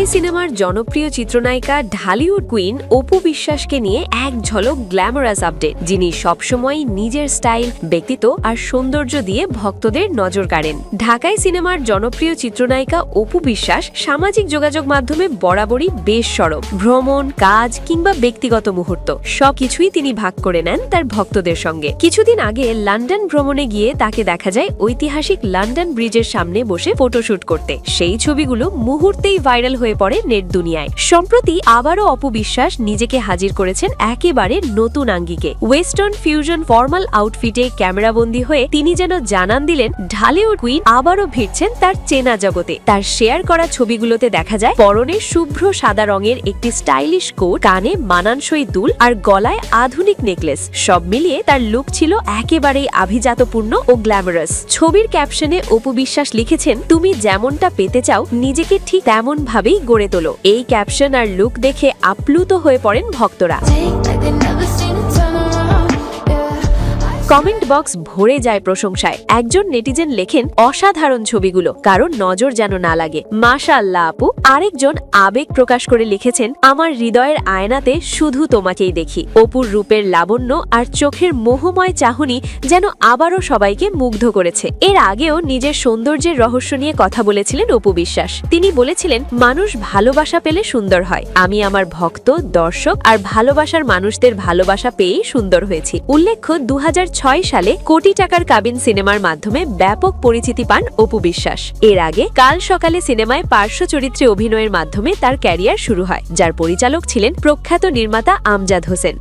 ঢাকাই সিনেমার জনপ্রিয় চিত্রনায়িকা ঢালিউড কুইন অপু বিশ্বাসকে নিয়ে এক ঝলক গ্ল্যামারাস আপডেট, যিনি সবসময় নিজের স্টাইল, ব্যক্তিত্ব আর সৌন্দর্য দিয়ে ভক্তদের নজর কাড়েন। ঢাকাই সিনেমার জনপ্রিয় চিত্রনায়িকা অপু বিশ্বাস সামাজিক যোগাযোগ মাধ্যমে বরাবরই বেশ সরব। ভ্রমণ, কাজ কিংবা ব্যক্তিগত মুহূর্ত সবকিছুই তিনি ভাগ করে নেন তার ভক্তদের সঙ্গে। কিছুদিন আগে লন্ডন ভ্রমণে গিয়ে তাকে দেখা যায় ঐতিহাসিক লন্ডন ব্রিজের সামনে বসে ফটোশুট করতে। সেই ছবিগুলো মুহূর্তেই ভাইরাল হয়ে পড়ে নেট দুনিয়ায়। সম্প্রতি আবারও অপু বিশ্বাস নিজেকে হাজির করেছেন একেবারে নতুন আঙ্গিকে। ওয়েস্টার্ন ফিউশন ফর্মাল আউটফিটে ক্যামেরাবন্দী হয়ে তিনি যেন জানান দিলেন ঢালিউড কুইন আবারও ভিড়ছেন তার চেনা জগতে। তার শেয়ার করা ছবিগুলোতে দেখা যায় পরনে শুভ্র সাদা রঙের একটি স্টাইলিশ কোট, কানে মানানসই দুল আর গলায় আধুনিক নেকলেস। সব মিলিয়ে তার লুক ছিল একেবারেই আভিজাতপূর্ণ ও গ্ল্যামারাস। ছবির ক্যাপশনে অপু বিশ্বাস লিখেছেন, তুমি যেমনটা পেতে চাও নিজেকে ঠিক তেমন ভাবেই গড়ে তোলো। এই ক্যাপশন আর লুক দেখে আপ্লুত হয়ে পড়েন ভক্তরা। কমেন্ট বক্স ভরে যায় প্রশংসায়। একজন নেটিজেন লেখেন, অসাধারণ ছবিগুলো, কারণ নজর যেন না লাগে, মাশাআল্লাহ আপু। আরেকজন আবেগ প্রকাশ করে লিখেছেন, আমার হৃদয়ের আয়নাতে শুধু তোমাকেই দেখি। অপুর রূপের লাবণ্য আর চোখের মোহময় চাহনি যেন আবারও সবাইকে মুগ্ধ করেছে। এর আগেও নিজের সৌন্দর্যের রহস্য নিয়ে কথা বলেছিলেন অপু বিশ্বাস। তিনি বলেছিলেন, মানুষ ভালোবাসা পেলে সুন্দর হয়। আমি আমার ভক্ত, দর্শক আর ভালোবাসার মানুষদের ভালোবাসা পেয়েই সুন্দর হয়েছি। উল্লেখ্য, 2006 সালে কোটি টাকার কাবিন সিনেমার মাধ্যমে ব্যাপক পরিচিতি পান অপু বিশ্বাস। এর আগে কাল সকালে সিনেমায় পার্শ্ব চরিত্রে অভিনয়ের মাধ্যমে তার ক্যারিয়ার শুরু হয়, যার পরিচালক ছিলেন প্রখ্যাত নির্মাতা আমজাদ হোসেন।